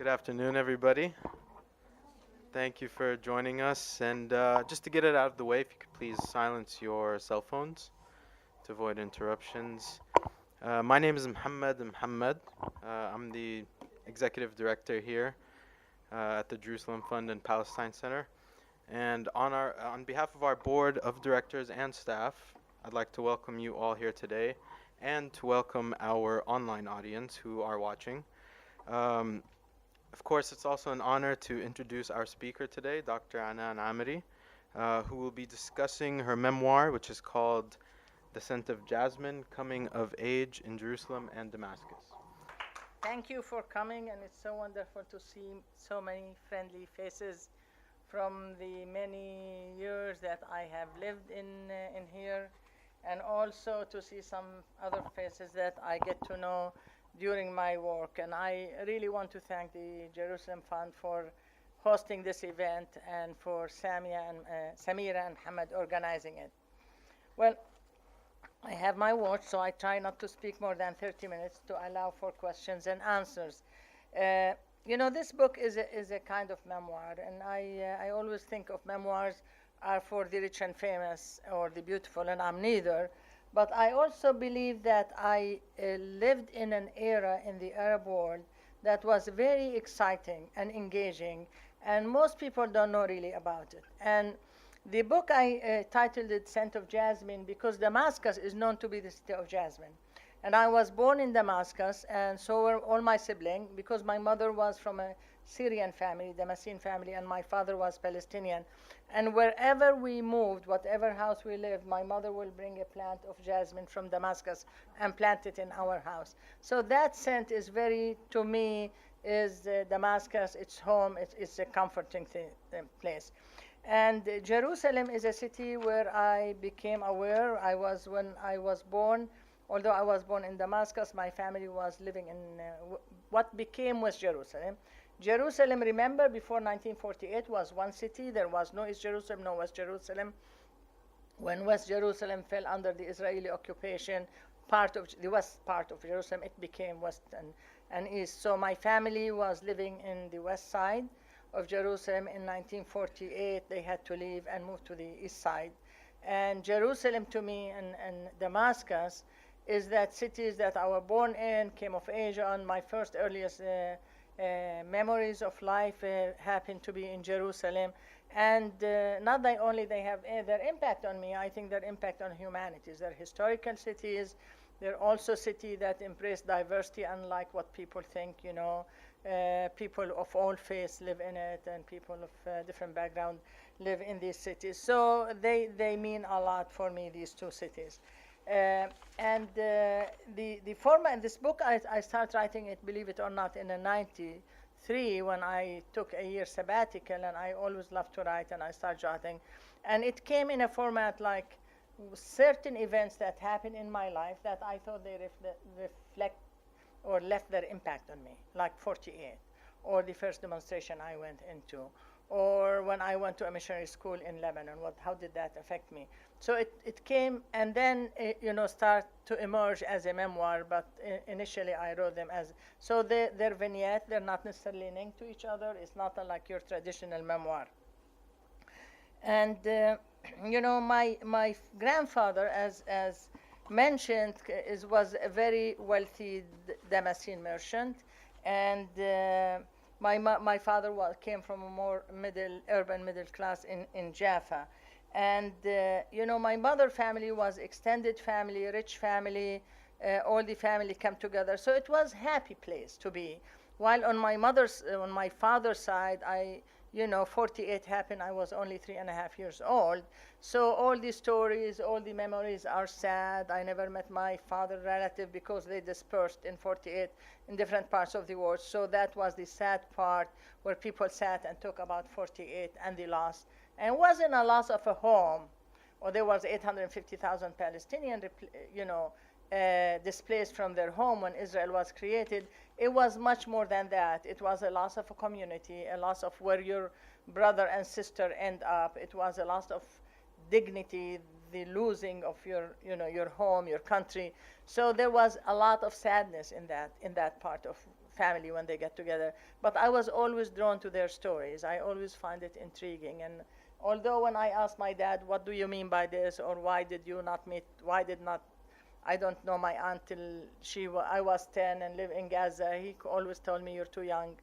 Good afternoon, everybody. Thank you for joining us. And just to get it out of the way, if you could please silence your cell phones to avoid interruptions. My name is Muhammad. I'm the executive director here at the Jerusalem Fund and Palestine Center. And on behalf of our board of directors and staff, I'd like to welcome you all here today and to welcome our online audience who are watching. Of course, it's also an honor to introduce our speaker today, Dr. Ameri, who will be discussing her memoir, which is called The Scent of Jasmine, Coming of Age in Jerusalem and Damascus. Thank you for coming, and it's so wonderful to see so many friendly faces from the many years that I have lived in here, and also to see some other faces that I get to know during my work. And I really want to thank the Jerusalem Fund for hosting this event and for Samira and Hamad organizing it. Well, I have my watch, so I try not to speak more than 30 minutes to allow for questions and answers. This book is a kind of memoir, and I always think of memoirs are for the rich and famous or the beautiful, and I'm neither. But I also believe that I lived in an era in the Arab world that was very exciting and engaging, and most people don't know really about it. And the book I titled it Scent of Jasmine because Damascus is known to be the city of jasmine. And I was born in Damascus, and so were all my siblings, because my mother was from a Syrian family, Damascene family, and my father was Palestinian. And wherever we moved, whatever house we lived, my mother will bring a plant of jasmine from Damascus and plant it in our house. So that scent is very, to me, is Damascus, it's home, it's a comforting place. And Jerusalem is a city where I became aware. When I was born, although I was born in Damascus, my family was living in what became West Jerusalem. Jerusalem, remember, before 1948 was one city. There was no East Jerusalem, no West Jerusalem. When West Jerusalem fell under the Israeli occupation, the west part of Jerusalem, it became West and East. So my family was living in the west side of Jerusalem. In 1948, they had to leave and move to the east side. And Jerusalem, to me, and Damascus, is that cities that I was born in, came of age on. My first earliest memories of life happen to be in Jerusalem. And not that only they have their impact on me, I think their impact on humanity. They're historical cities. They're also cities that embrace diversity, unlike what people think, people of all faiths live in it, and people of different background live in these cities. So they mean a lot for me, these two cities. And the format in this book, I started writing it, believe it or not, in 1993 when I took a year sabbatical, and I always loved to write, and I started writing. And it came in a format like certain events that happened in my life that I thought they reflect or left their impact on me, like 48, or the first demonstration I went into, or when I went to a missionary school in Lebanon, how did that affect me? So it came, and then start to emerge as a memoir, but initially I wrote them as, so they're vignettes, they're not necessarily linked to each other. It's not like your traditional memoir. And my grandfather, as mentioned, was a very wealthy Damascene merchant, and my father came from a more urban middle class in Jaffa. And my mother family was extended family, rich family, all the family come together. So it was happy place to be. While on my father's side, 48 happened, I was only 3.5 years old. So all the stories, all the memories are sad. I never met my father relative because they dispersed in 48 in different parts of the world. So that was the sad part where people sat and talk about 48 and the loss. And it wasn't a loss of a home, or there was 850,000 Palestinians, displaced from their home when Israel was created. It was much more than that. It was a loss of a community, a loss of where your brother and sister end up. It was a loss of dignity, the losing of your home, your country. So there was a lot of sadness in that part of family when they get together. But I was always drawn to their stories. I always find it intriguing. And although when I asked my dad, what do you mean by this, or why did you not meet, I don't know my aunt till I was 10 and live in Gaza, he always told me, you're too young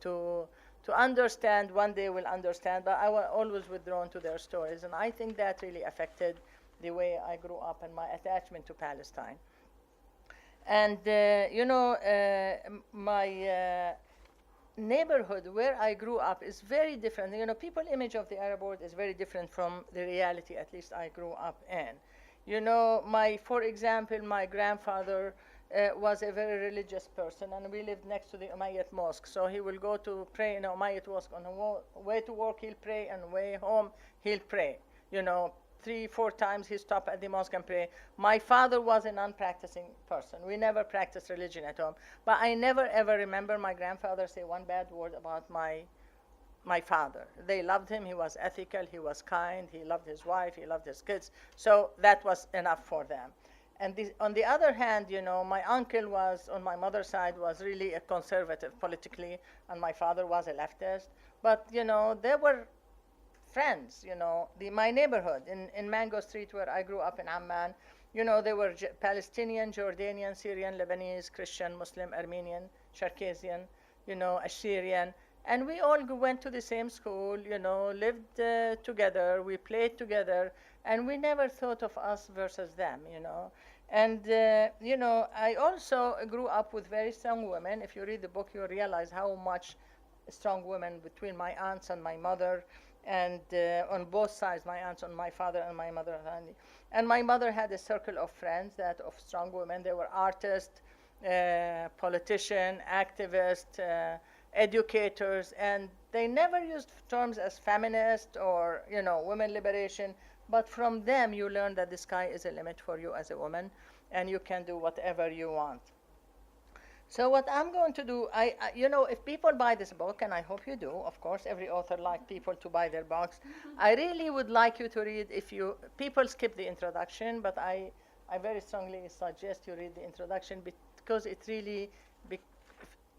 to understand. One day we'll understand. But I was always withdrawn to their stories. And I think that really affected the way I grew up and my attachment to Palestine. And, my neighborhood where I grew up is very different. People's image of the Arab world is very different from the reality, at least I grew up in. For example, my grandfather was a very religious person, and we lived next to the Umayyad mosque. So he will go to pray in the Umayyad mosque. On the way to work, he'll pray, and way home, he'll pray. 3-4 times he stopped at the mosque and pray. My father was a non-practicing person. We never practiced religion at home. But I never ever remember my grandfather say one bad word about my father. They loved him. He was ethical. He was kind. He loved his wife. He loved his kids. So that was enough for them. And on the other hand, my uncle was, on my mother's side, was really a conservative politically, and my father was a leftist. But, they were friends, my neighborhood in Mango Street where I grew up in Amman, they were Palestinian, Jordanian, Syrian, Lebanese, Christian, Muslim, Armenian, Circassian, Assyrian. And we all went to the same school, lived together, we played together, and we never thought of us versus them, And, I also grew up with very strong women. If you read the book, you realize how much strong women between my aunts and my mother, and on both sides, my aunts on my father and my mother. And my mother had a circle of friends, of strong women. They were artists, politicians, activists, educators, and they never used terms as feminist or, women liberation. But from them, you learn that the sky is a limit for you as a woman, and you can do whatever you want. So what I'm going to do, if people buy this book, and I hope you do, of course, every author likes people to buy their books. I really would like you to read, people skip the introduction, but I very strongly suggest you read the introduction because it really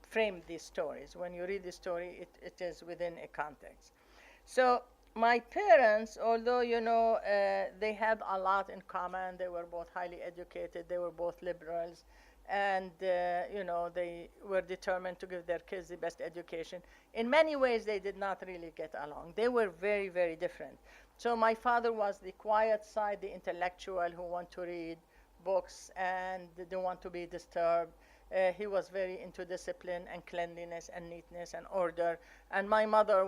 frames these stories. When you read the story, it is within a context. So my parents, although, they had a lot in common, they were both highly educated, they were both liberals, and they were determined to give their kids the best education. In many ways, they did not really get along. They were very, very different. So my father was the quiet side, the intellectual who want to read books and didn't want to be disturbed. He was very into discipline and cleanliness and neatness and order. And my mother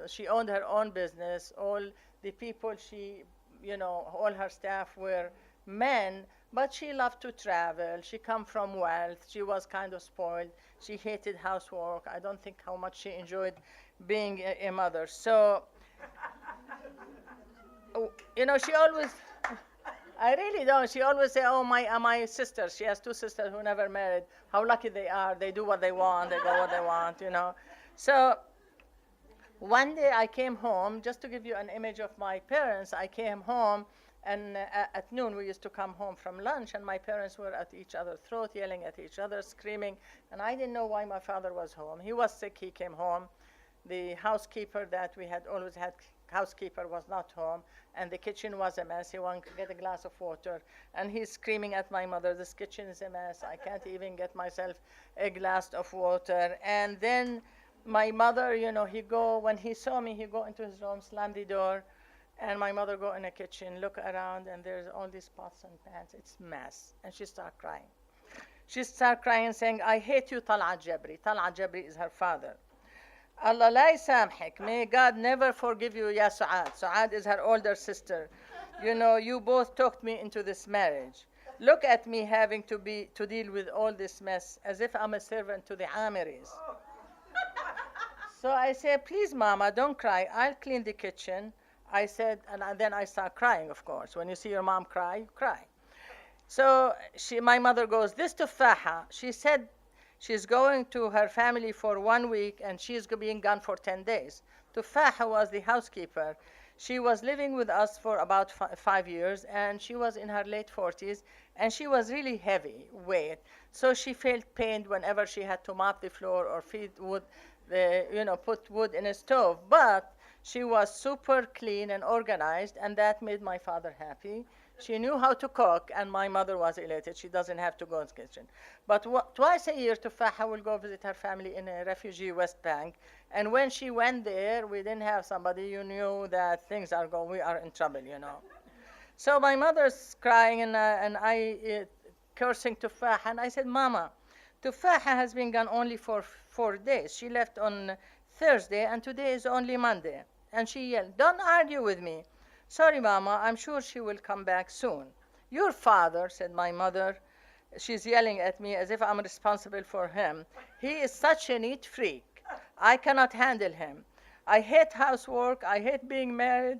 she owned her own business. All the people all her staff were men, but she loved to travel. She come from wealth. She was kind of spoiled. She hated housework. I don't think how much she enjoyed being a mother. So, she always, I really don't. She always say, oh, my sisters. She has 2 sisters who never married. How lucky they are. They do what they want. They go what they want, So one day I came home, just to give you an image of my parents, I came home, and at noon we used to come home from lunch, and my parents were at each other's throat, yelling at each other, screaming, and I didn't know why my father was home. He was sick. He came home. The housekeeper that we had always had, housekeeper was not home, and the kitchen was a mess. He wanted to get a glass of water, and he's screaming at my mother, this kitchen is a mess. I can't even get myself a glass of water. And then my mother, when he saw me, he go into his room, slam the door, and my mother go in the kitchen, look around, and there's all these pots and pans. It's a mess. And she start crying. She start crying, saying, I hate you, Tal'at Jabri. Tal'at Jabri is her father. Allah la ysamhik. May God never forgive you, Ya Su'ad. Su'ad is her older sister. You both talked me into this marriage. Look at me having to deal with all this mess as if I'm a servant to the Ameris. So I said, please, Mama, don't cry. I'll clean the kitchen. I said, and then I start crying, of course. When you see your mom cry, you cry. So my mother goes, this tufaha, she said she's going to her family for 1 week and she's being gone for 10 days. Tufaha was the housekeeper. She was living with us for about 5 years, and she was in her late 40s, and she was really heavy weight. So she felt pained whenever she had to mop the floor or feed wood, put wood in a stove. But she was super clean and organized, and that made my father happy. She knew how to cook, and my mother was elated. She doesn't have to go in the kitchen. But twice a year, Tufaha will go visit her family in a refugee West Bank. And when she went there, we didn't have somebody. You knew that things are going, we are in trouble, you know. So my mother's crying, and I cursing Tufaha. And I said, Mama, Tufaha has been gone only for 4 days. She left on Thursday, and today is only Monday. And she yelled, don't argue with me. Sorry, Mama, I'm sure she will come back soon. Your father, said my mother, she's yelling at me as if I'm responsible for him. He is such a neat freak. I cannot handle him. I hate housework. I hate being married.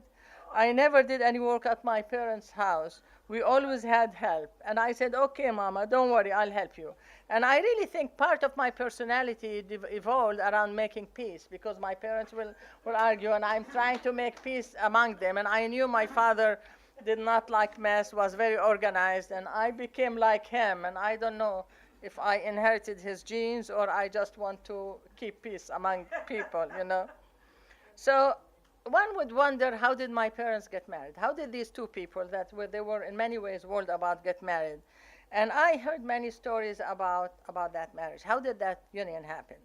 I never did any work at my parents' house. We always had help. And I said, okay, Mama, don't worry, I'll help you. And I really think part of my personality evolved around making peace, because my parents will argue, and I'm trying to make peace among them. And I knew my father did not like mess, was very organized, and I became like him. And I don't know if I inherited his genes or I just want to keep peace among people, you know. So one would wonder, how did my parents get married? How did these two people they were in many ways worried about get married? And I heard many stories about that marriage. How did that union happen?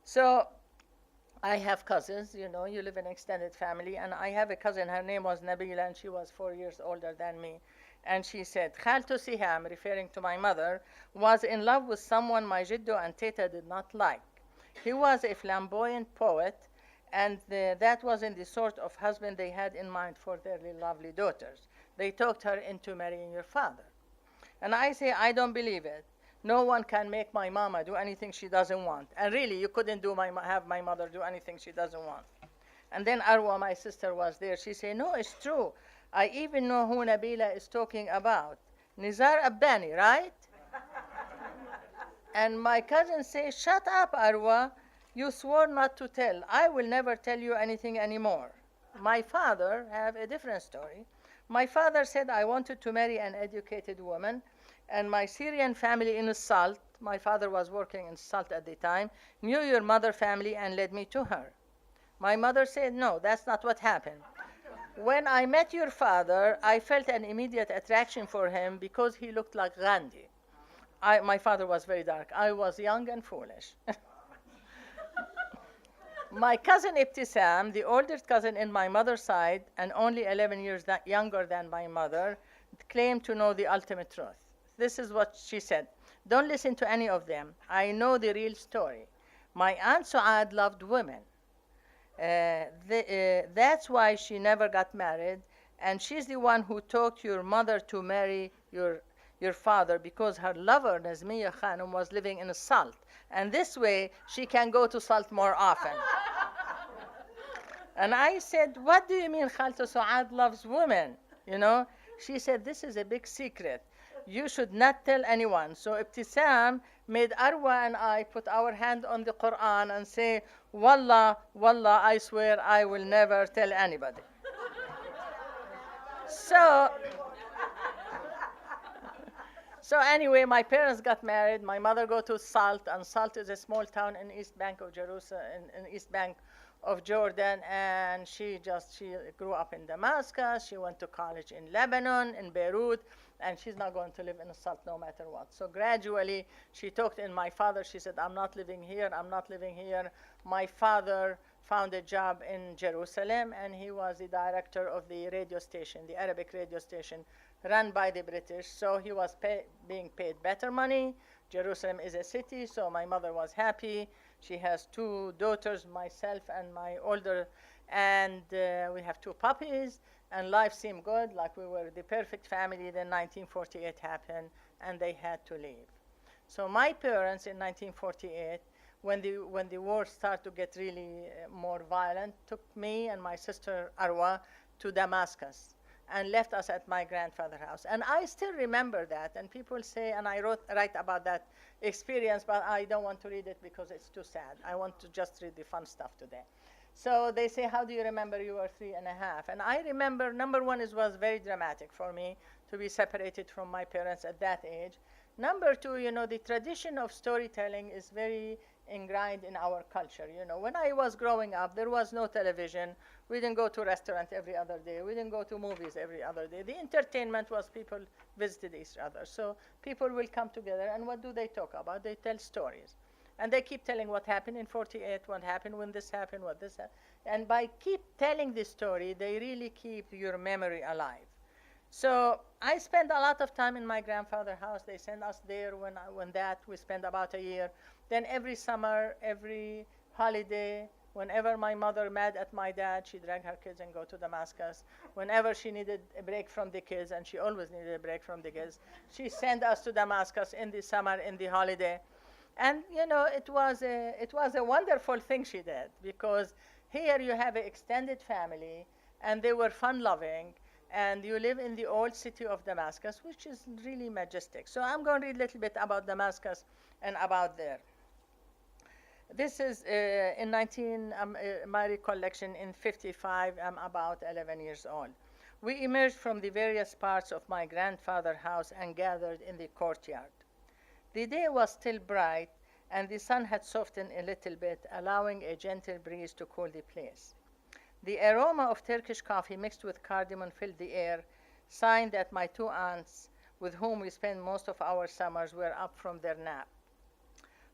So I have cousins, you know, you live in an extended family, and I have a cousin, her name was Nabila, and she was 4 years older than me. And she said, Khaltu Siham, referring to my mother, was in love with someone my Jiddo and Teta did not like. He was a flamboyant poet, and that wasn't the sort of husband they had in mind for their lovely daughters. They talked her into marrying your father. And I say, I don't believe it. No one can make my mama do anything she doesn't want. And really, you couldn't have my mother do anything she doesn't want. And then Arwa, my sister, was there. She said, no, it's true. I even know who Nabila is talking about. Nizar Abbani, right? And my cousin says, shut up, Arwa. You swore not to tell. I will never tell you anything anymore. My father have a different story. My father said I wanted to marry an educated woman, and my Syrian family in Salt, my father was working in Salt at the time, knew your mother family and led me to her. My mother said, no, that's not what happened. When I met your father, I felt an immediate attraction for him because he looked like Gandhi. My father was very dark. I was young and foolish. My cousin Ibtisam, the oldest cousin in my mother's side and only 11 years younger than my mother, claimed to know the ultimate truth. This is what she said. Don't listen to any of them. I know the real story. My Aunt Suad loved women. That's why she never got married, and she's the one who talked your mother to marry your father, because her lover, Nazmiya Khanum, was living in Salt. And this way, she can go to Salt more often. And I said, what do you mean Khalta Suad loves women? You know, she said, this is a big secret. You should not tell anyone. So Ibtisam made Arwa and I put our hand on the Quran and say, Wallah, Wallah, I swear I will never tell anybody. So anyway, my parents got married. My mother go to Salt, and Salt is a small town in East Bank of Jerusalem, in East Bank of Jordan, and she grew up in Damascus. She went to college in Lebanon, in Beirut, and she's not going to live in Salt no matter what. So gradually, she talked in my father. She said, I'm not living here. I'm not living here. My father found a job in Jerusalem, and he was the director of the radio station, the Arabic radio station, run by the British. So he was being paid better money. Jerusalem is a city, so my mother was happy. She has 2 daughters, myself and my older, and we have 2 puppies, and life seemed good, like we were the perfect family. Then 1948 happened, and they had to leave. So my parents in 1948, when the war started to get really more violent, took me and my sister Arwa to Damascus and left us at my grandfather's house. And I still remember that, and people say, and I write about that experience, but I don't want to read it because it's too sad. I want to just read the fun stuff today. So they say, how do you remember you were 3.5? And I remember, number one, it was very dramatic for me to be separated from my parents at that age. Number two, the tradition of storytelling is very ingrained in our culture. When I was growing up, there was no television. We didn't go to a restaurant every other day. We didn't go to movies every other day. The entertainment was people visited each other. So people will come together, and what do they talk about? They tell stories. And they keep telling what happened in 48, what happened when this happened, what this happened. And by keep telling this story, they really keep your memory alive. So I spent a lot of time in my grandfather's house. They sent us there when we spent about a year. Then every summer, every holiday, whenever my mother mad at my dad, she dragged her kids and go to Damascus. Whenever she needed a break from the kids, and she always needed a break from the kids, she sent us to Damascus in the summer, in the holiday. And it was a wonderful thing she did, because here you have an extended family, and they were fun-loving, and you live in the old city of Damascus, which is really majestic. So I'm going to read a little bit about Damascus and about there. This is in my recollection in 55. I'm about 11 years old. We emerged from the various parts of my grandfather's house and gathered in the courtyard. The day was still bright, and the sun had softened a little bit, allowing a gentle breeze to cool the place. The aroma of Turkish coffee mixed with cardamom filled the air, sign that my two aunts, with whom we spent most of our summers, were up from their nap.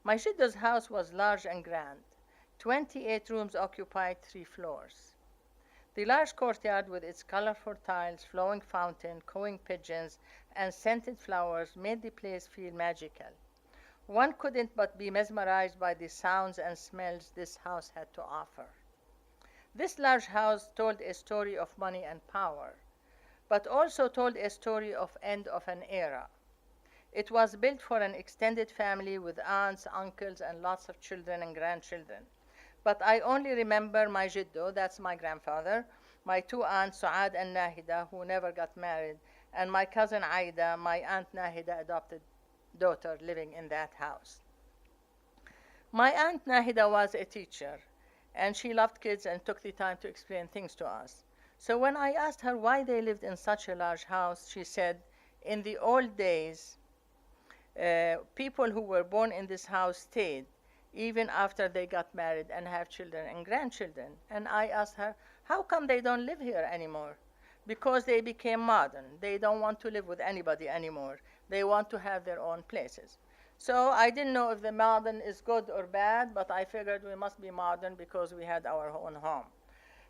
My Jidda's house was large and grand. 28 rooms occupied 3 floors. The large courtyard, with its colorful tiles, flowing fountain, cooing pigeons, and scented flowers, made the place feel magical. One couldn't but be mesmerized by the sounds and smells this house had to offer. This large house told a story of money and power, but also told a story of end of an era. It was built for an extended family with aunts, uncles, and lots of children and grandchildren. But I only remember my Jiddo, that's my grandfather, my 2 aunts, Suad and Nahida, who never got married, and my cousin Aida, my aunt Nahida adopted daughter, living in that house. My aunt Nahida was a teacher, and she loved kids and took the time to explain things to us. So when I asked her why they lived in such a large house, she said, in the old days, people who were born in this house stayed even after they got married and have children and grandchildren. And I asked her, how come they don't live here anymore? Because they became modern. They don't want to live with anybody anymore. They want to have their own places. So I didn't know if the modern is good or bad, but I figured we must be modern because we had our own home.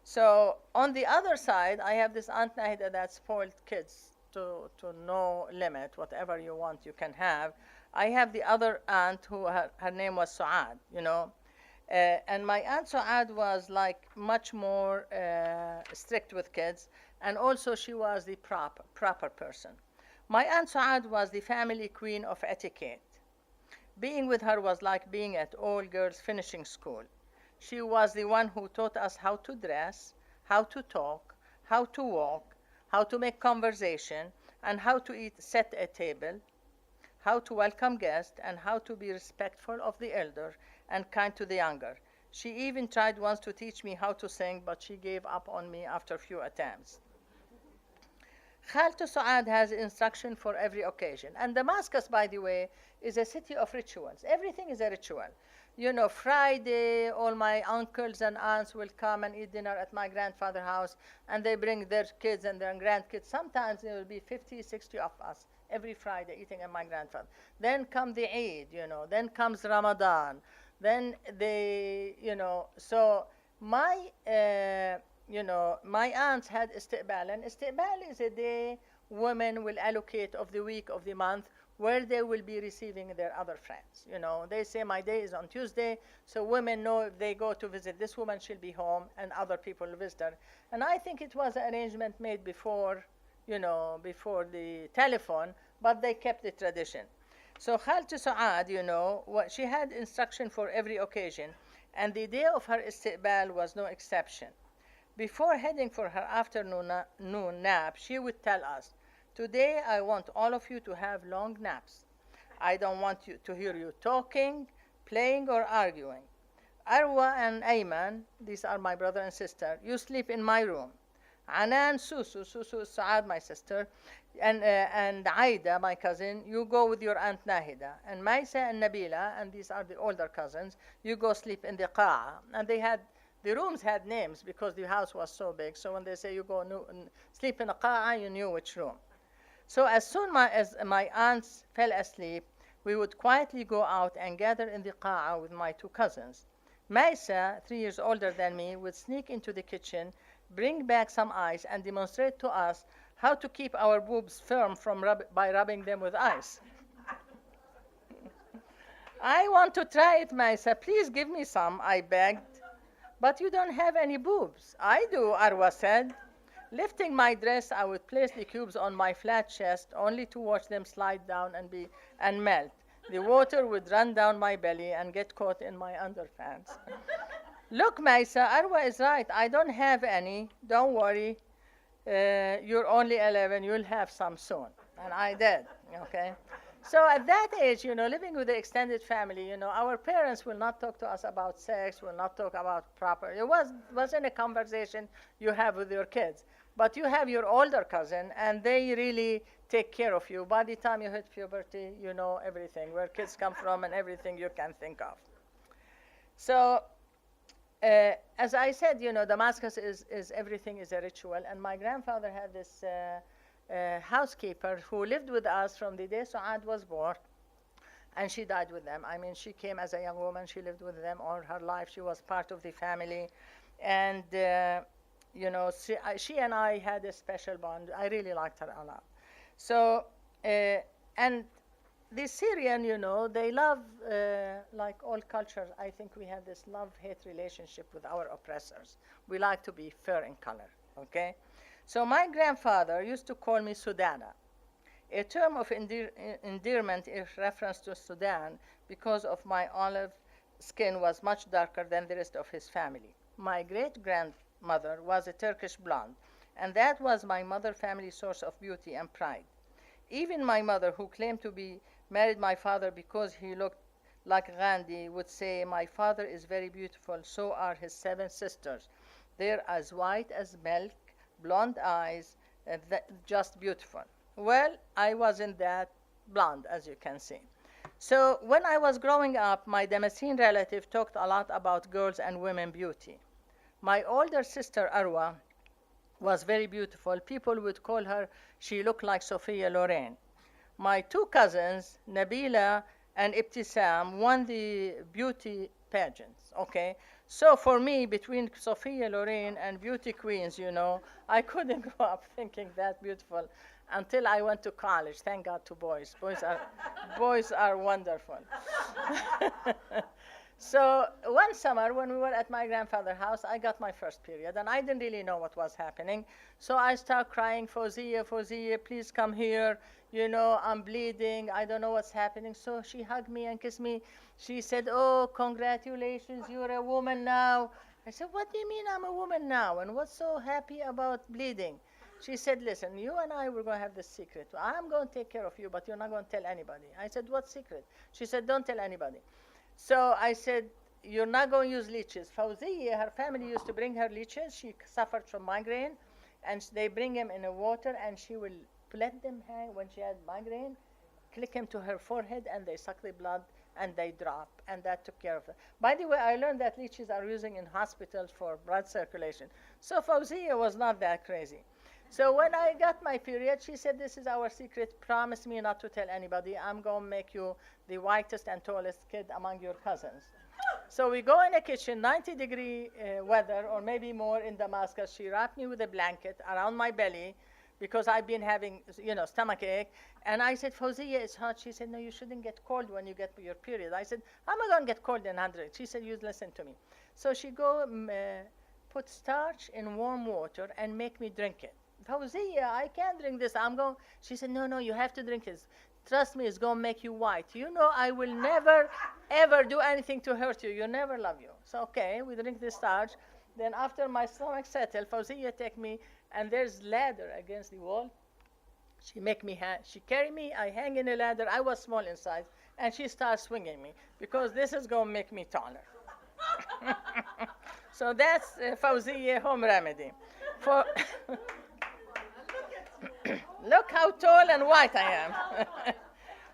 So on the other side, I have this Aunt Nahida that spoiled kids to no limit. Whatever you want, you can have. I have the other aunt who her name was Suad, and my aunt Suad was like much more strict with kids, and also she was the proper person. My aunt Suad was the family queen of etiquette. Being with her was like being at all girls finishing school. She was the one who taught us how to dress, how to talk, how to walk, how to make conversation, and how to set a table, how to welcome guests, and how to be respectful of the elder and kind to the younger. She even tried once to teach me how to sing, but she gave up on me after a few attempts. Khaltu Suad has instruction for every occasion. And Damascus, by the way, is a city of rituals. Everything is a ritual. Friday, all my uncles and aunts will come and eat dinner at my grandfather's house, and they bring their kids and their grandkids. Sometimes there will be 50, 60 of us every Friday eating at my grandfather. Then come the Eid, then comes Ramadan. Then so my aunts had istiqbal, and istiqbal is a day women will allocate of the week, of the month, where they will be receiving their other friends. They say my day is on Tuesday, so women know if they go to visit this woman, she'll be home, and other people will visit her. And I think it was an arrangement made before before the telephone, but they kept the tradition. So Khaltu Suad, she had instruction for every occasion, and the day of her istiqbal was no exception. Before heading for her afternoon nap, she would tell us, today I want all of you to have long naps. I don't want you to hear you talking, playing, or arguing. Arwa and Ayman, these are my brother and sister, you sleep in my room. Anan, Susu is Saad, my sister, and Aida, my cousin, you go with your aunt Nahida. And Maisa and Nabila, and these are the older cousins, you go sleep in the qa'a. And the rooms had names because the house was so big. So when they say you go sleep in a qa'a, you knew which room. So as soon as my aunts fell asleep, we would quietly go out and gather in the qa'a with my two cousins. Maisa, 3 years older than me, would sneak into the kitchen, bring back some ice, and demonstrate to us how to keep our boobs firm by rubbing them with ice. I want to try it, Maisa. Please give me some, I begged. But you don't have any boobs. I do, Arwa said. Lifting my dress, I would place the cubes on my flat chest, only to watch them slide down and melt. The water would run down my belly and get caught in my underpants. Look, Maisa, Arwa is right. I don't have any. Don't worry. You're only 11. You'll have some soon. And I did, okay? So at that age, living with the extended family, our parents will not talk to us about sex, will not talk about property. It wasn't a conversation you have with your kids. But you have your older cousin, and they really take care of you. By the time you hit puberty, you know everything, where kids come from and everything you can think of. So, as I said, Damascus is everything is a ritual. And my grandfather had this housekeeper who lived with us from the day Saad was born, and she died with them. I mean, she came as a young woman. She lived with them all her life. She was part of the family. And she and I had a special bond. I really liked her a lot. So, and the Syrian, they love, like all cultures, I think we have this love-hate relationship with our oppressors. We like to be fair in color, okay? So my grandfather used to call me Sudana, a term of endearment in reference to Sudan because of my olive skin was much darker than the rest of his family. My great-grandmother was a Turkish blonde, and that was my mother's family source of beauty and pride. Even my mother, who claimed to be married my father because he looked like Gandhi, would say, my father is very beautiful, so are his 7 sisters. They're as white as milk, blonde eyes, just beautiful. Well, I wasn't that blonde, as you can see. So when I was growing up, my Damascene relative talked a lot about girls and women beauty. My older sister, Arwa, was very beautiful. People would call her, she looked like Sophia Loren. My 2 cousins, Nabila and Ibtisam, won the beauty pageants, okay? So for me, between Sophia Loren and beauty queens, I couldn't grow up thinking that beautiful until I went to college. Thank God to boys. Boys are wonderful. So one summer when we were at my grandfather's house, I got my first period, and I didn't really know what was happening. So I started crying, Fawzia, please come here. I'm bleeding. I don't know what's happening. So she hugged me and kissed me. She said, oh, congratulations, you're a woman now. I said, what do you mean I'm a woman now? And what's so happy about bleeding? She said, listen, you and I, we're going to have this secret. I'm going to take care of you, but you're not going to tell anybody. I said, what secret? She said, don't tell anybody. So I said, you're not going to use leeches. Fawzia, her family used to bring her leeches. She suffered from migraine, and they bring them in the water, and she will let them hang when she had migraine, click them to her forehead, and they suck the blood, and they drop, and that took care of it. By the way, I learned that leeches are using in hospitals for blood circulation. So Fawzia was not that crazy. So when I got my period, she said, this is our secret. Promise me not to tell anybody. I'm going to make you the whitest and tallest kid among your cousins. So we go in the kitchen, 90-degree weather, or maybe more in Damascus. She wrapped me with a blanket around my belly because I've been having, stomach ache. And I said, Fawzia, it's hot. She said, no, you shouldn't get cold when you get your period. I said, how am I going to get cold in 100? She said, you listen to me. So she put starch in warm water and make me drink it. Fawzia, I can't drink this. She said, no, you have to drink this. Trust me, it's going to make you white. I will never, ever do anything to hurt you. You'll never love you. So, okay, we drink this starch. Then after my stomach settled, Fawzia take me, and there's ladder against the wall. She carry me, I hang in a ladder. I was small in size, and she starts swinging me because this is going to make me taller. So that's Fawziyya home remedy. For Look how tall and white I am.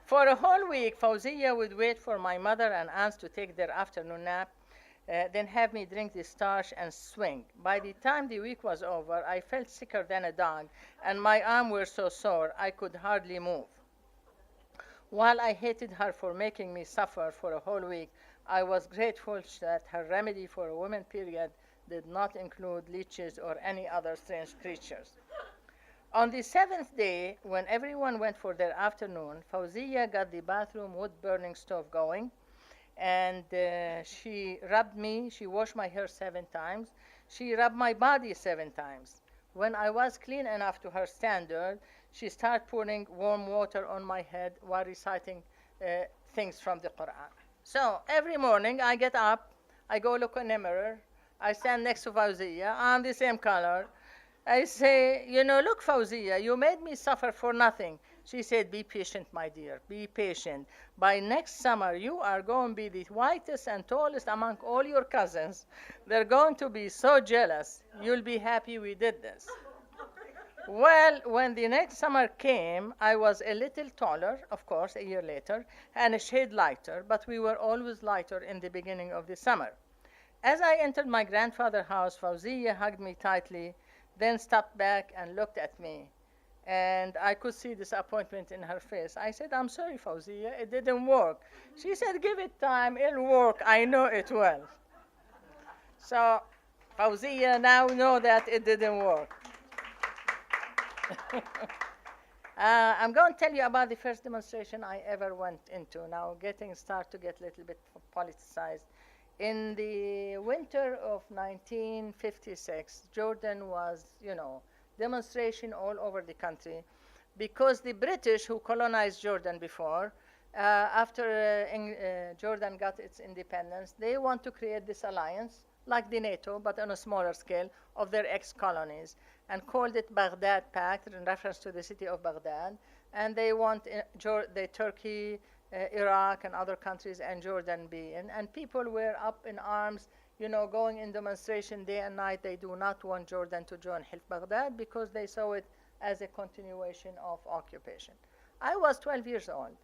For a whole week, Fawziyya would wait for my mother and aunts to take their afternoon nap, then have me drink the starch and swing. By the time the week was over, I felt sicker than a dog, and my arms were so sore I could hardly move. While I hated her for making me suffer for a whole week, I was grateful that her remedy for a woman period did not include leeches or any other strange creatures. On the seventh day, when everyone went for their afternoon, Fawziyya got the bathroom wood-burning stove going, and she rubbed me. She washed my hair 7 times. She rubbed my body 7 times. When I was clean enough to her standard, she started pouring warm water on my head while reciting things from the Quran. So every morning I get up, I go look in a mirror, I stand next to Fawziyya, I'm the same color. I say, look, Fawziyya, you made me suffer for nothing. She said, be patient, my dear, be patient. By next summer, you are going to be the whitest and tallest among all your cousins. They're going to be so jealous. You'll be happy we did this. Well, when the next summer came, I was a little taller, of course, a year later, and a shade lighter, but we were always lighter in the beginning of the summer. As I entered my grandfather's house, Fawziyya hugged me tightly, then stepped back and looked at me. And I could see disappointment in her face. I said, I'm sorry, Fawziyya, it didn't work. She said, give it time, it'll work, I know it will. So, Fawziyya now know that it didn't work. I'm going to tell you about the first demonstration I ever went into. Now, start to get a little bit politicized. In the winter of 1956, Jordan was, demonstration all over the country because the British who colonized Jordan before, after Jordan got its independence, they want to create this alliance, like the NATO, but on a smaller scale, of their ex-colonies, and called it Baghdad Pact in reference to the city of Baghdad. And they want the Turkey, Iraq, and other countries, and Jordan be in. And people were up in arms, going in demonstration day and night. They do not want Jordan to join Hilf Baghdad because they saw it as a continuation of occupation. I was 12 years old.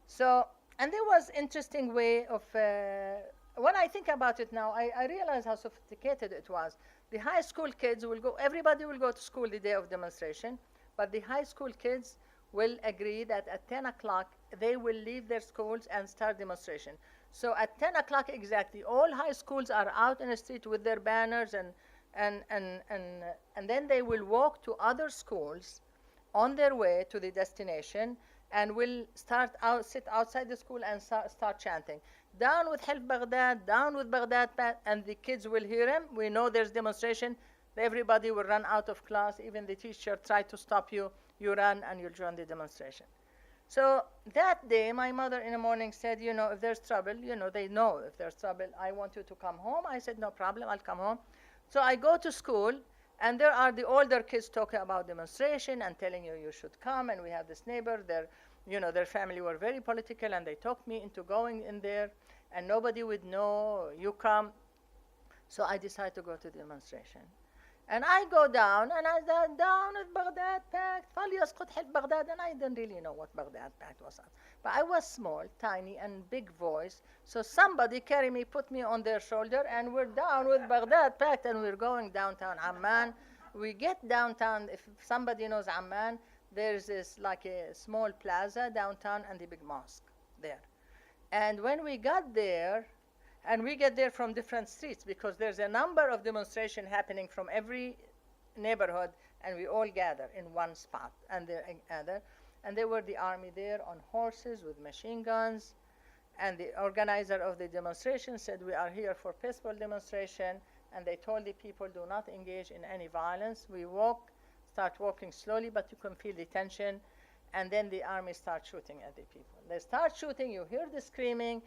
So, and there was interesting way of, when I think about it now, I realize how sophisticated it was. The high school kids will go, everybody will go to school the day of demonstration, but the high school kids will agree that at 10 o'clock they will leave their schools and start demonstration. So at 10 o'clock exactly, all high schools are out in the street with their banners, and then they will walk to other schools on their way to the destination and will sit outside the school and start chanting, down with Hilf Baghdad, down with Baghdad, and the kids will hear him. We know there's demonstration. Everybody will run out of class. Even the teacher tried to stop you. You run and you'll join the demonstration. So that day, my mother in the morning said, if there's trouble, they know if there's trouble. I want you to come home. I said, no problem, I'll come home. So I go to school, and there are the older kids talking about demonstration and telling you should come. And we have this neighbor, their family were very political, and they talked me into going in there, and nobody would know you come. So I decided to go to the demonstration. And I go down, and I down with Baghdad Pact, فليسقط حلف Baghdad, and I didn't really know what Baghdad Pact was. But I was small, tiny, and big voice, so somebody carried me, put me on their shoulder, and we're down with Baghdad Pact, and we're going downtown Amman. We get downtown, if somebody knows Amman, there's this like a small plaza downtown and the big mosque there. And when we got there, and we get there from different streets because there's a number of demonstrations happening from every neighborhood, and we all gather in one spot. And there were the army there on horses with machine guns. And the organizer of the demonstration said, we are here for peaceful demonstration. And they told the people, do not engage in any violence. We start walking slowly, but you can feel the tension. And then the army starts shooting at the people. They start shooting, you hear the screaming.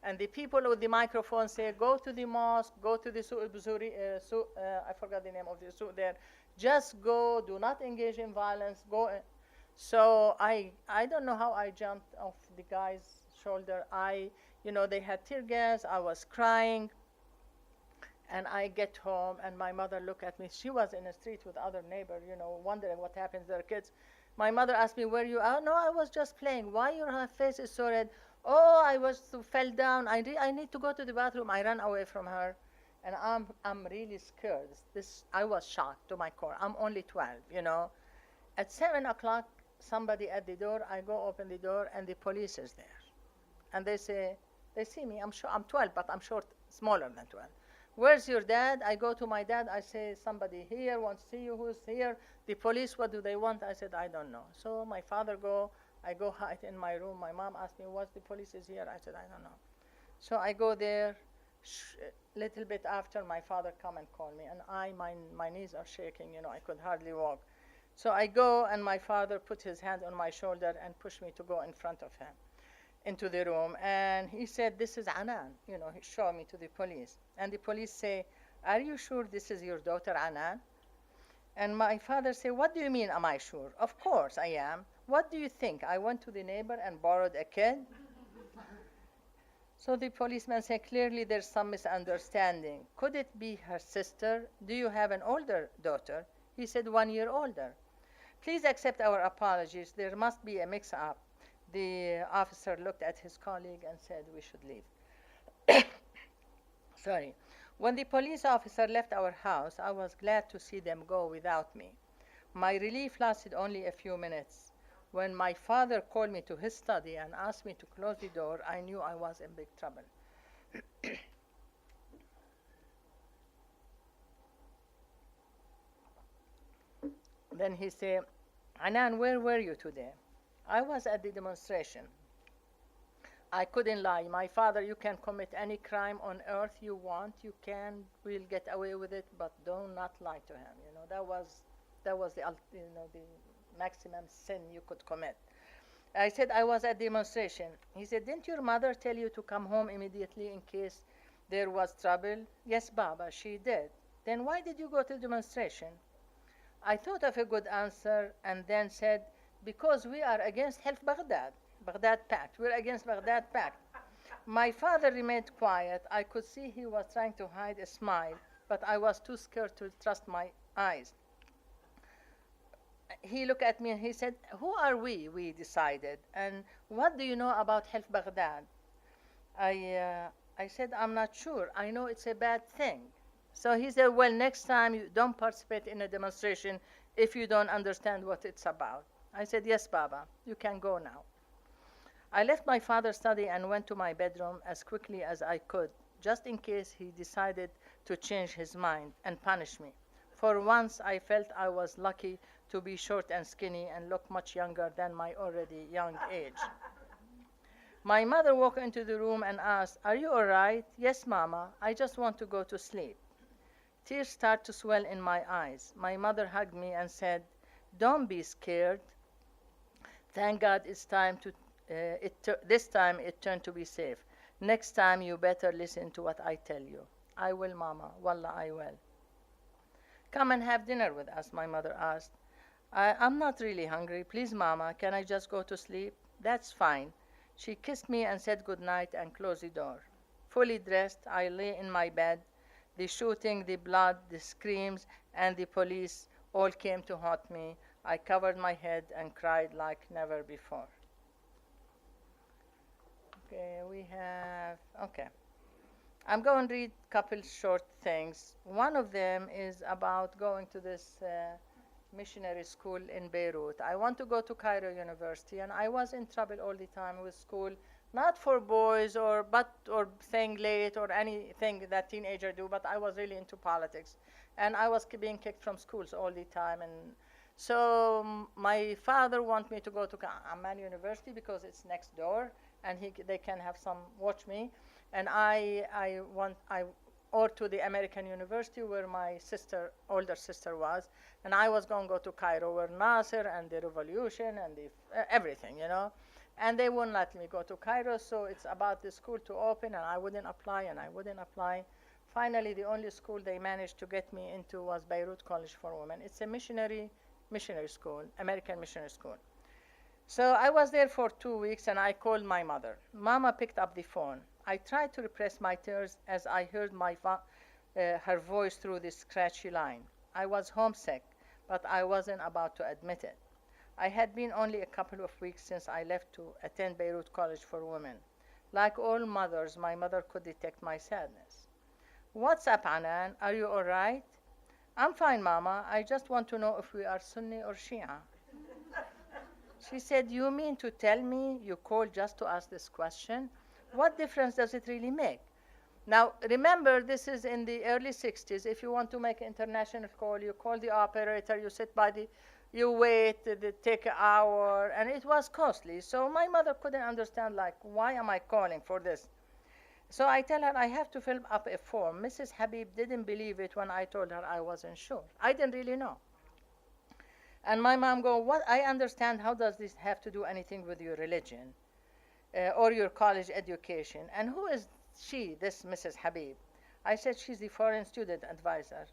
And the people with the microphone say, go to the mosque, go to the I forgot the name of the suq there. Just go, do not engage in violence, go. So I don't know how I jumped off the guy's shoulder. They had tear gas, I was crying. And I get home, and my mother look at me. She was in the street with other neighbor, wondering what happens to their kids. My mother asked me, "Were you out?" "No, I was just playing." "Why your face is so red?" "Oh, fell down. I need to go to the bathroom." I ran away from her, and I'm really scared. I was shocked to my core. I'm only 12. At 7 o'clock, somebody at the door. I go open the door, and the police is there, and they see me. I'm sure I'm 12, but I'm short, smaller than 12. "Where's your dad?" I go to my dad. I say, "Somebody here wants to see you." "Who's here?" "The police." "What do they want?" I said, "I don't know." So my father I go hide in my room. My mom asked me, "What's the police is here?" I said, "I don't know." So I go there. Little bit after, my father come and call me, and my knees are shaking. I could hardly walk. So I go, and my father put his hand on my shoulder and pushed me to go in front of him into the room, and he said, "This is Anan." He showed me to the police, and the police say, "Are you sure this is your daughter Anan?" And my father said, "What do you mean, am I sure? Of course I am. What do you think? I went to the neighbor and borrowed a kid?" So the policeman said, "Clearly there's some misunderstanding. Could it be her sister? Do you have an older daughter?" He said, "1 year older." "Please accept our apologies. There must be a mix-up." The officer looked at his colleague and said, "We should leave." Sorry. When the police officer left our house, I was glad to see them go without me. My relief lasted only a few minutes. When my father called me to his study and asked me to close the door, I knew I was in big trouble. Then he said, "Anan, where were you today?" "I was at the demonstration." I couldn't lie. "My father, you can commit any crime on earth you want. We'll get away with it, but do not lie to him." That was the maximum sin you could commit. I said, "I was at demonstration." He said, "Didn't your mother tell you to come home immediately in case there was trouble?" "Yes, Baba, she did." "Then why did you go to the demonstration?" I thought of a good answer and then said, "Because we are against Help Baghdad Pact. We're against Baghdad Pact." My father remained quiet. I could see he was trying to hide a smile, but I was too scared to trust my eyes. He looked at me and he said, "Who are we?" "We decided." "And what do you know about Help Baghdad?" I said, "I'm not sure. I know it's a bad thing." So he said, "Well, next time you don't participate in a demonstration if you don't understand what it's about." I said, "Yes, Baba, you can go now." I left my father's study and went to my bedroom as quickly as I could, just in case he decided to change his mind and punish me. For once, I felt I was lucky to be short and skinny and look much younger than my already young age. My mother walked into the room and asked, "Are you all right?" "Yes, Mama, I just want to go to sleep." Tears started to swell in my eyes. My mother hugged me and said, "Don't be scared. Thank God this time it turned to be safe. Next time you better listen to what I tell you." "I will, Mama. Wallah, I will." "Come and have dinner with us," my mother asked. I'm not really hungry. Please, Mama, can I just go to sleep?" "That's fine." She kissed me and said good night and closed the door. Fully dressed, I lay in my bed. The shooting, the blood, the screams, and the police all came to haunt me. I covered my head and cried like never before. Okay. I'm going to read a couple short things. One of them is about going to this missionary school in Beirut. I want to go to Cairo University, and I was in trouble all the time with school, not for boys or staying late or anything that teenagers do, but I was really into politics, and I was being kicked from schools all the time. And so my father wanted me to go to Amman University because it's next door, and they can have some watch me. And or to the American University where my older sister was, and I was going to go to Cairo where Nasser and the revolution and everything, and they wouldn't let me go to Cairo, so it's about the school to open, and I wouldn't apply. Finally, the only school they managed to get me into was Beirut College for Women. It's a missionary school, American missionary school. So I was there for 2 weeks, and I called my mother. Mama picked up the phone. I tried to repress my tears as I heard her voice through this scratchy line. I was homesick, but I wasn't about to admit it. I had been only a couple of weeks since I left to attend Beirut College for Women. Like all mothers, my mother could detect my sadness. What's up, Anan? Are you all right? I'm fine, Mama. I just want to know if we are Sunni or Shia. She said, you mean to tell me you called just to ask this question? What difference does it really make? Now, remember, this is in the early 60s. If you want to make an international call, you call the operator, you sit by you wait, take an hour, and it was costly. So my mother couldn't understand, like, why am I calling for this? So I tell her I have to fill up a form. Mrs. Habib didn't believe it when I told her I wasn't sure. I didn't really know. And my mom go, what? I understand. How does this have to do anything with your religion or your college education? And who is she, this Mrs. Habib? I said, she's the foreign student advisor.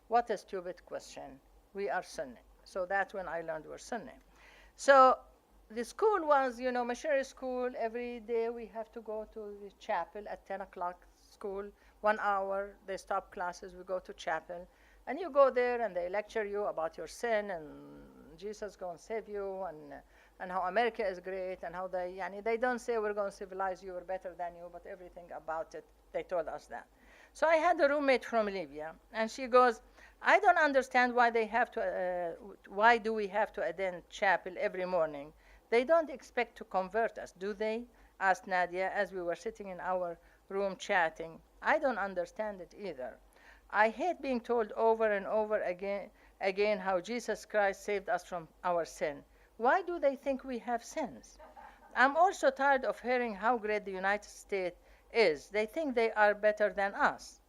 What a stupid question. We are Sunni. So that's when I learned we're Sunni. So the school was, Missionary School. Every day we have to go to the chapel at 10 o'clock school. 1 hour, they stop classes, we go to chapel. And you go there and they lecture you about your sin and Jesus going to save you and how America is great and how they don't say we're going to civilize you, we're better than you, but everything about it, they told us that. So I had a roommate from Libya, and she goes, I don't understand why why do we have to attend chapel every morning? They don't expect to convert us, do they? Asked Nadia as we were sitting in our room chatting. I don't understand it either. I hate being told over and over again how Jesus Christ saved us from our sin. Why do they think we have sins? I'm also tired of hearing how great the United States is. They think they are better than us.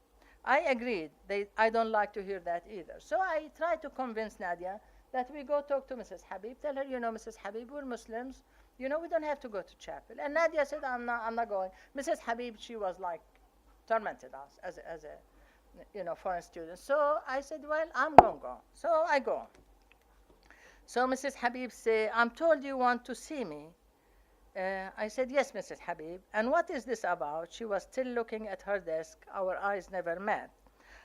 I agreed. I don't like to hear that either. So I tried to convince Nadia that we go talk to Mrs. Habib. Tell her, Mrs. Habib, we're Muslims. We don't have to go to chapel. And Nadia said, I'm not going. Mrs. Habib, she was like, tormented us as a foreign student. So I said, well, I'm going to go. So I go. So Mrs. Habib said, I'm told you want to see me. I said, yes, Mrs. Habib. And what is this about? She was still looking at her desk. Our eyes never met.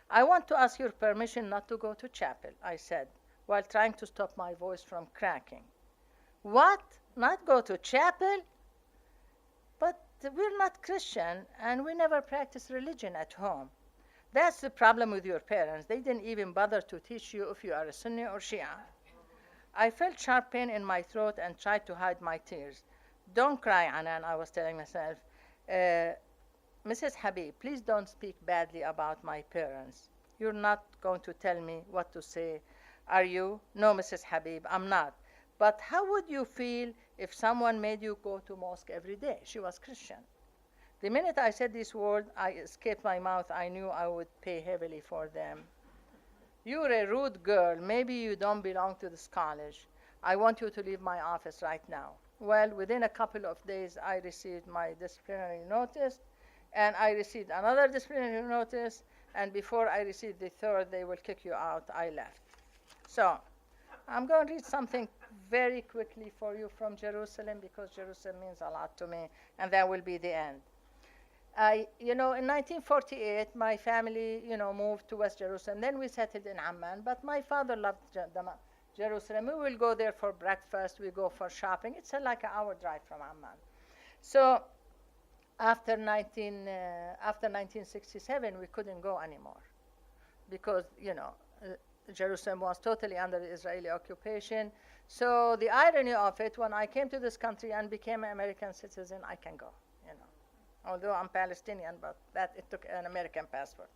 I want to ask your permission not to go to chapel, I said, while trying to stop my voice from cracking. What? Not go to chapel? But we're not Christian, and we never practice religion at home. That's the problem with your parents. They didn't even bother to teach you if you are a Sunni or Shia. I felt sharp pain in my throat and tried to hide my tears. Don't cry, Anan, I was telling myself. Mrs. Habib, please don't speak badly about my parents. You're not going to tell me what to say, are you? No, Mrs. Habib, I'm not. But how would you feel if someone made you go to mosque every day? She was Christian. The minute I said this word, I escaped my mouth. I knew I would pay heavily for them. You're a rude girl. Maybe you don't belong to this college. I want you to leave my office right now. Well, within a couple of days, I received my disciplinary notice, and I received another disciplinary notice, and before I received the third, they will kick you out, I left. So I'm going to read something very quickly for you from Jerusalem, because Jerusalem means a lot to me, and that will be the end. In 1948, my family, moved to West Jerusalem. Then we settled in Amman, but my father loved Jerusalem. We will go there for breakfast. We go for shopping. It's like an hour drive from Amman. So after 1967, we couldn't go anymore because, Jerusalem was totally under Israeli occupation. So the irony of it, when I came to this country and became an American citizen, I can go, Although I'm Palestinian, but it took an American passport.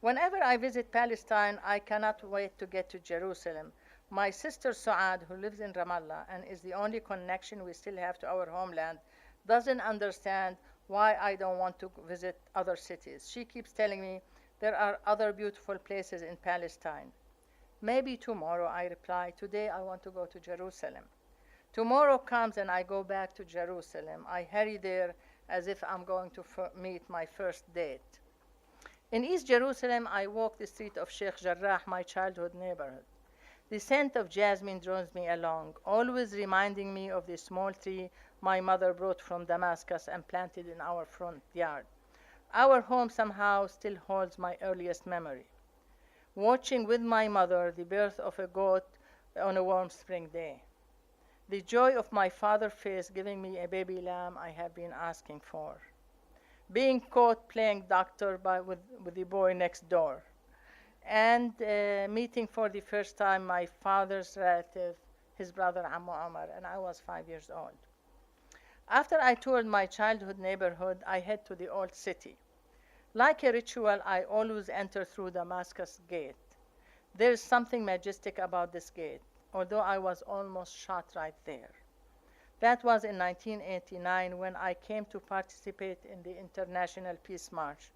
Whenever I visit Palestine, I cannot wait to get to Jerusalem. My sister Suad, who lives in Ramallah and is the only connection we still have to our homeland, doesn't understand why I don't want to visit other cities. She keeps telling me there are other beautiful places in Palestine. Maybe tomorrow, I reply. Today I want to go to Jerusalem. Tomorrow comes and I go back to Jerusalem. I hurry there as if I'm going to meet my first date. In East Jerusalem, I walk the street of Sheikh Jarrah, my childhood neighborhood. The scent of jasmine draws me along, always reminding me of the small tree my mother brought from Damascus and planted in our front yard. Our home somehow still holds my earliest memory. Watching with my mother the birth of a goat on a warm spring day. The joy of my father's face giving me a baby lamb I have been asking for. Being caught playing doctor with the boy next door. And meeting for the first time my father's relative, his brother Ammu Omar, and I was 5 years old. After I toured my childhood neighborhood, I head to the old city. Like a ritual, I always enter through Damascus gate. There is something majestic about this gate, although I was almost shot right there. That was in 1989 when I came to participate in the International Peace March.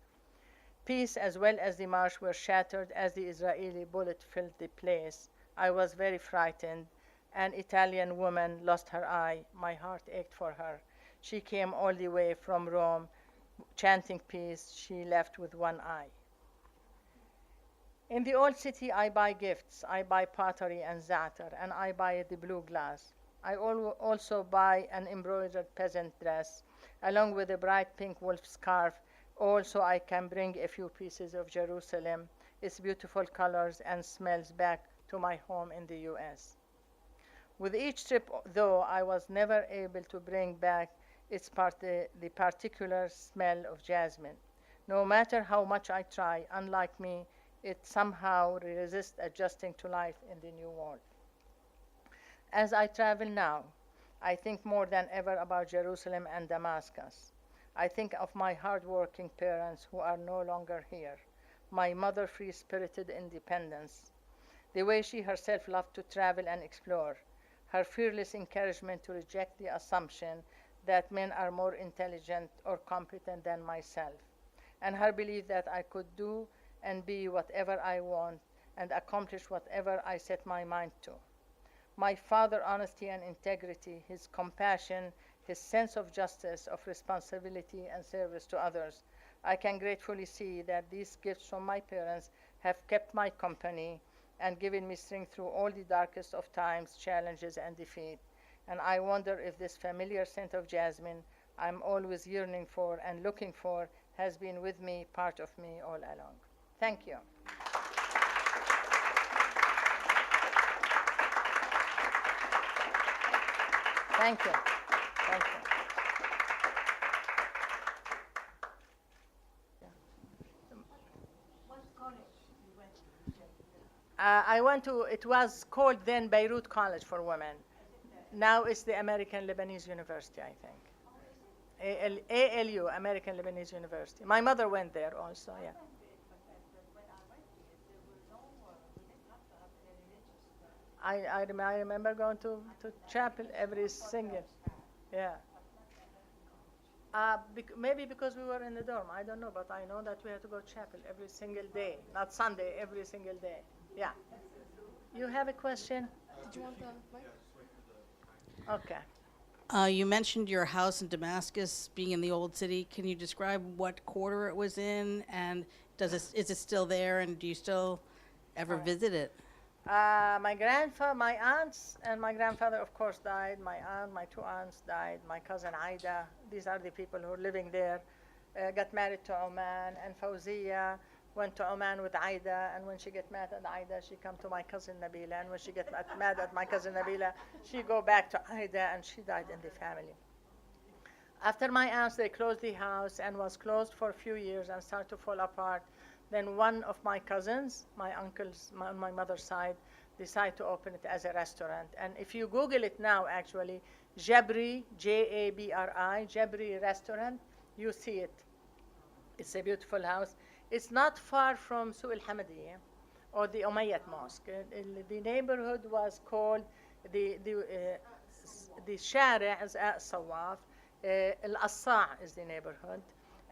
Peace as well as the march were shattered as the Israeli bullet filled the place. I was very frightened. An Italian woman lost her eye. My heart ached for her. She came all the way from Rome, chanting peace. She left with one eye. In the old city, I buy gifts. I buy pottery and za'atar, and I buy the blue glass. I also buy an embroidered peasant dress, along with a bright pink wolf scarf. Also, I can bring a few pieces of Jerusalem, its beautiful colors and smells back to my home in the US. With each trip, though, I was never able to bring back the particular smell of jasmine. No matter how much I try, unlike me, it somehow resists adjusting to life in the new world. As I travel now, I think more than ever about Jerusalem and Damascus. I think of my hard-working parents who are no longer here, my mother free-spirited independence, the way she herself loved to travel and explore, her fearless encouragement to reject the assumption that men are more intelligent or competent than myself, and her belief that I could do and be whatever I want and accomplish whatever I set my mind to. My father's honesty and integrity, his compassion, his sense of justice, of responsibility and service to others. I can gratefully see that these gifts from my parents have kept my company and given me strength through all the darkest of times, challenges, and defeat. And I wonder if this familiar scent of jasmine I'm always yearning for and looking for has been with me, part of me all along. Thank you. Thank you. Thank you. What college you went to? I went to, it was called then Beirut College for Women. Now it's the American Lebanese University, I think. ALU, American Lebanese University. My mother went there also, yeah. I remember going to chapel every single, yeah. Maybe because we were in the dorm, I don't know, but I know that we had to go to chapel every single day, not Sunday, every single day. Yeah. You have a question? Did you want the mic? Okay. You mentioned your house in Damascus being in the old city. Can you describe what quarter it was in, and is it still there, and do you still ever visit it? My aunts and my grandfather, of course, died. My aunt, my two aunts died. My cousin Aida, these are the people who are living there. Got married to Oman, and Fawzia went to Oman with Aida, and when she get mad at Aida, she come to my cousin Nabila, and when she get mad at my cousin Nabila, she go back to Aida, and she died in the family. After my aunts, they closed the house and was closed for a few years and started to fall apart. Then one of my cousins, my uncles on my mother's side, decided to open it as a restaurant. And if you Google it now, actually, Jabri, Jabri, Jabri restaurant, you see it. It's a beautiful house. It's not far from Suq al-Hamadiyya or the Umayyad Mosque. The neighborhood was called the Shari' is Sawaf. Al-Assa' is the neighborhood.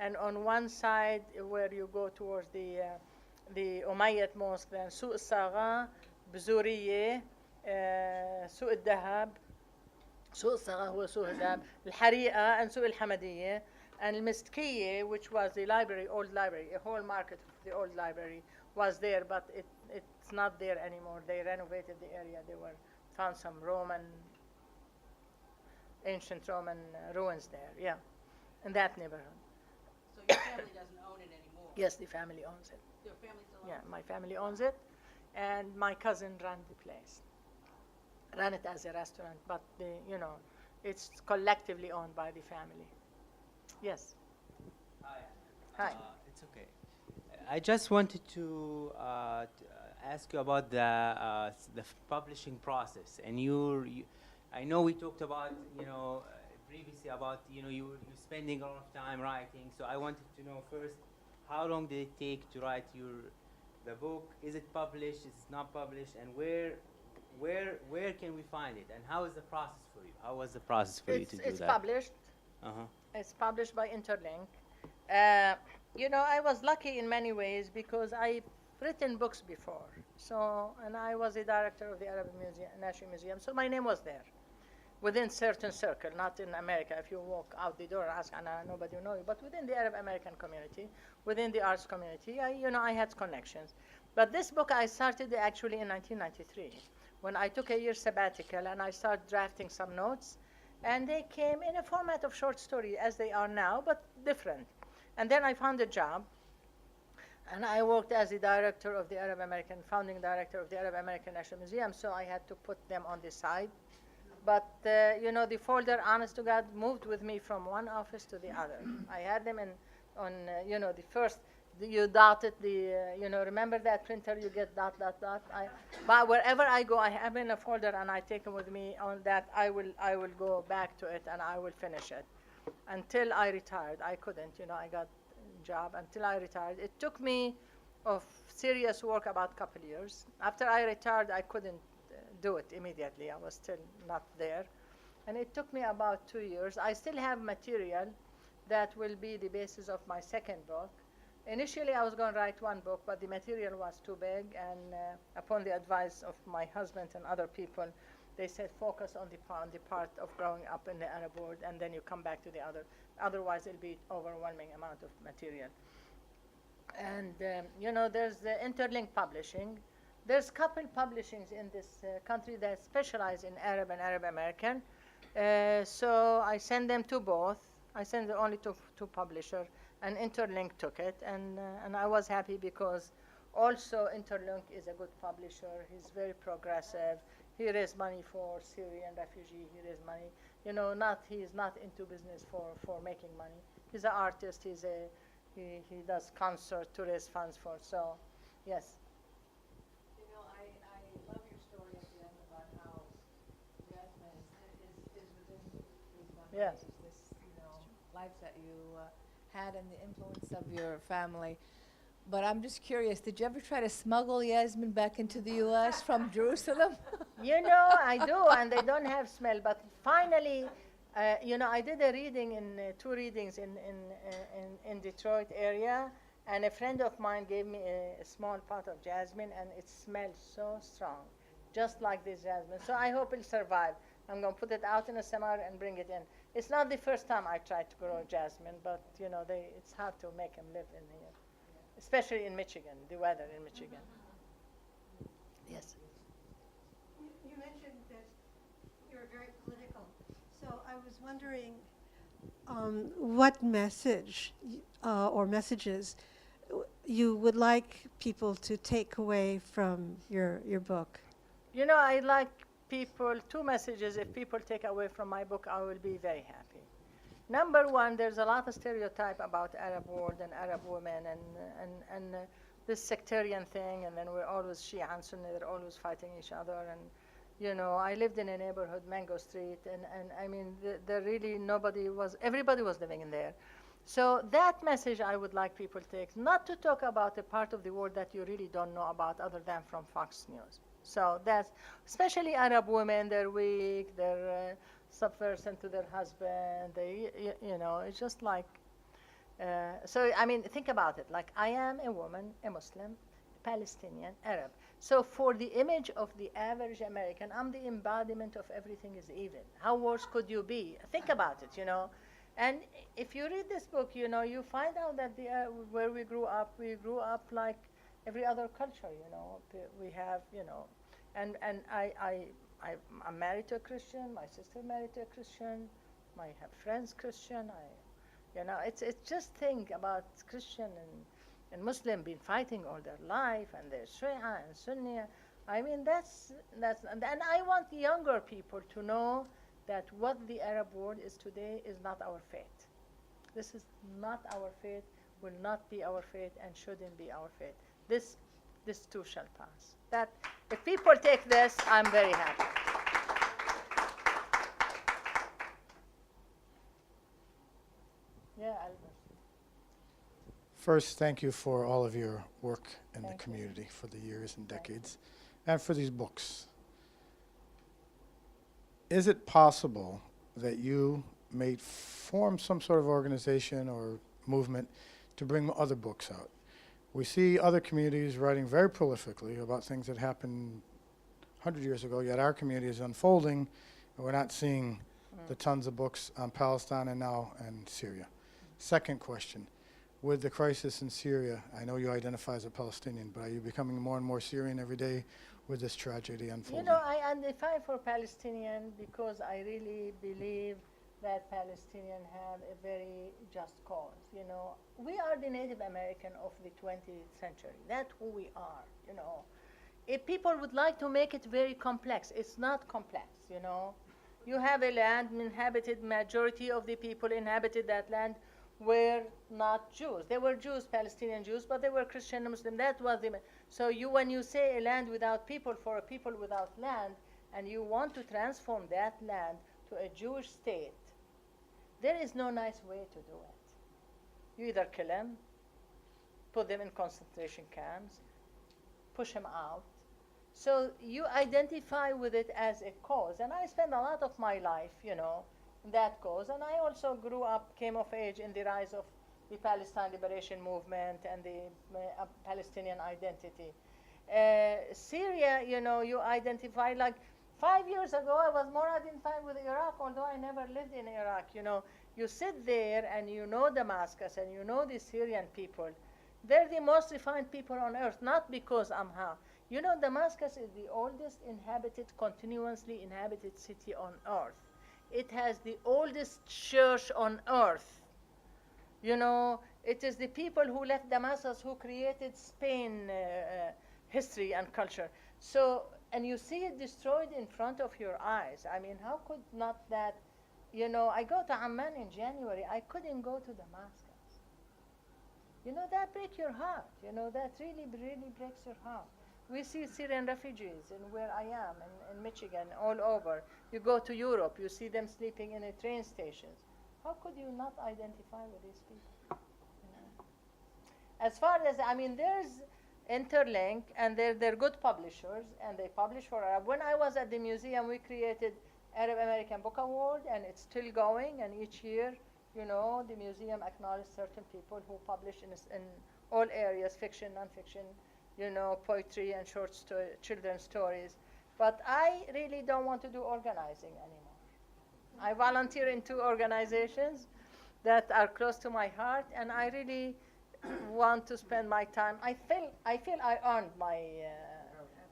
And on one side, where you go towards the Umayyad Mosque, then Suq al-Sagha, Bzuriyye, Suq al-Dahab, Suq al-Sagha هو سوق الذهب, الحريقة, and Suq al-Hamadiyya, and al-Mistkiyya, which was the library, old library, a whole market of the old library was there, but it's not there anymore. They renovated the area. They found some ancient Roman ruins there, yeah, in that neighborhood. So Your family doesn't own it anymore. Yes, the family owns it. Your family still owns Yeah, it? my family owns it, and my cousin ran the place. Ran it as a restaurant, but it's collectively owned by the family. Yes. Hi. Hi. It's okay. I just wanted to ask you about the publishing process. And I know we talked about previously about you spending a lot of time writing. So I wanted to know first, how long did it take to write the book? Is it published? Is it not published? And where can we find it? And how is the process for you? How was the process for you to do that? It's published. Uh-huh. It's published by Interlink. I was lucky in many ways because I've written books before. So, and I was the director of the Arab National Museum. So my name was there within certain circle, not in America. If you walk out the door and ask, Anna, nobody will know you. But within the Arab American community, within the arts community, I had connections. But this book I started actually in 1993 when I took a year sabbatical and I started drafting some notes. And they came in a format of short story as they are now, but different. And then I found a job, and I worked as the director of the founding director of the Arab American National Museum, so I had to put them on the side. But, the folder, honest to God, moved with me from one office to the other. I had them the first, you dotted remember that printer, you get dot. But wherever I go, I have in a folder, and I take them with me on that. I will go back to it, and I will finish it. Until I retired, I couldn't, I got a job until I retired. It took me of serious work about a couple years. After I retired, I couldn't do it immediately. I was still not there. And it took me about 2 years. I still have material that will be the basis of my second book. Initially, I was going to write one book, but the material was too big, and upon the advice of my husband and other people, they said focus on the part of growing up in the Arab world, and then you come back to the other. Otherwise, it'll be overwhelming amount of material. And there's the Interlink Publishing. There's couple publishings in this country that specialize in Arab and Arab American. So I send them to both. I send it only to publisher, and Interlink took it, and I was happy because also Interlink is a good publisher. He's very progressive. He raised money for Syrian refugee. He raised money. He's not into business for making money. He's an artist. He does concert to raise funds for. So, yes. I love your story at the end about how Jasmine is within these boundaries. Yes. This, life that you had and the influence of your family. But I'm just curious, did you ever try to smuggle Yasmin back into the U.S. from Jerusalem? I do, and they don't have smell. But finally, I did a reading two readings in Detroit area, and a friend of mine gave me a small pot of jasmine, and it smells so strong, just like this jasmine. So I hope it'll survive. I'm going to put it out in the summer and bring it in. It's not the first time I tried to grow jasmine, but it's hard to make them live in here, especially in Michigan, the weather in Michigan. Yes. You mentioned that you're very political, so I was wondering what message or messages you would like people to take away from your book. I like people, two messages. If people take away from my book, I will be very happy. Number one, there's a lot of stereotype about Arab world and Arab women and this sectarian thing, and then we're always Shia and Sunni, they're always fighting each other. And I lived in a neighborhood, Mango Street, and I mean, there really everybody was living in there. So that message I would like people to take, not to talk about a part of the world that you really don't know about other than from Fox News. So that's, especially Arab women, they're weak, they're subversive to their husband, it's just like, so I mean, think about it, like I am a woman, a Muslim, Palestinian, Arab. So for the image of the average American, I'm the embodiment of everything is evil. How worse could you be? Think about it, And if you read this book, you find out that where we grew up like every other culture, we have, and I'm married to a Christian, my sister married to a Christian, I have friends Christian, You know, it's just think about Christian and Muslim been fighting all their life, and there's Shia and Sunni. I mean, and I want younger people to know that what the Arab world is today is not our fate. This is not our fate, will not be our fate, and shouldn't be our fate. This too shall pass. That if people take this, I'm very happy. Yeah, Albert. First, thank you for all of your work in the Thank you. community for the years and Thank you. decades, and for these books. Is it possible that you may form some sort of organization or movement to bring other books out? We see other communities writing very prolifically about things that happened 100 years ago, yet our community is unfolding, and we're not seeing the tons of books on Palestine and now in Syria. Second question, with the crisis in Syria, I know you identify as a Palestinian, but are you becoming more and more Syrian every day with this tragedy unfolding? You know, I identify for Palestinian because I really believe that Palestinians have a very just cause. You know, we are the Native American of the 20th century. That's who we are, you know. If people would like to make it very complex, it's not complex, you know. You have a land inhabited, majority of the people inhabited that land were not Jews. They were Jews, Palestinian Jews, but they were Christian and Muslim. That was the, so when you say a land without people for a people without land, and you want to transform that land to a Jewish state, there is no nice way to do it. You either kill them, put them in concentration camps, push them out. So you identify with it as a cause. And I spent a lot of my life, you know, in that cause. And I also grew up, came of age in the rise of the Palestine Liberation Movement and the Palestinian identity. Syria, you know, you identify, like 5 years ago, I was more identified with Iraq, although I never lived in Iraq. You know, you sit there and you know Damascus and you know the Syrian people. They're the most refined people on earth, not because I'm how. You know, Damascus is the oldest inhabited, continuously inhabited city on earth. It has the oldest church on earth. You know, it is the people who left Damascus who created Spain history and culture. So, and you see it destroyed in front of your eyes. I mean, how could not that, you know, I go to Amman in January, I couldn't go to Damascus. You know, that breaks your heart. You know, that really, really breaks your heart. We see Syrian refugees in where I am, in Michigan, all over. You go to Europe, you see them sleeping in a train stations. How could you not identify with these people? You know? As far as, I mean, there's Interlink, and they're good publishers, and they publish for Arab. When I was at the museum, we created Arab American Book Award, and it's still going, and each year, you know, the museum acknowledges certain people who publish in all areas, fiction, nonfiction, you know, poetry and short children's stories. But I really don't want to do organizing anymore. I volunteer in 2 organizations that are close to my heart, and I really want to spend my time. I feel I earned my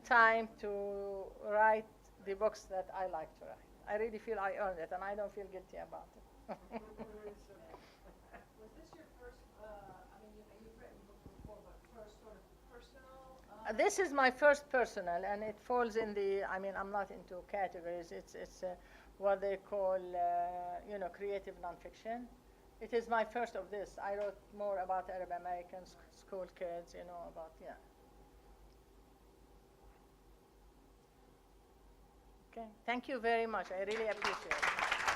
time to write the books that I like to write. I really feel I earned it, and I don't feel guilty about it. Was this your first, I mean, you've written books before, but first sort of personal? This is my first personal, and it falls in the, I mean, I'm not into categories. It's what they call, you know, creative nonfiction. It is my first of this. I wrote more about Arab American school kids, you know, about, yeah. Okay, thank you very much. I really appreciate it.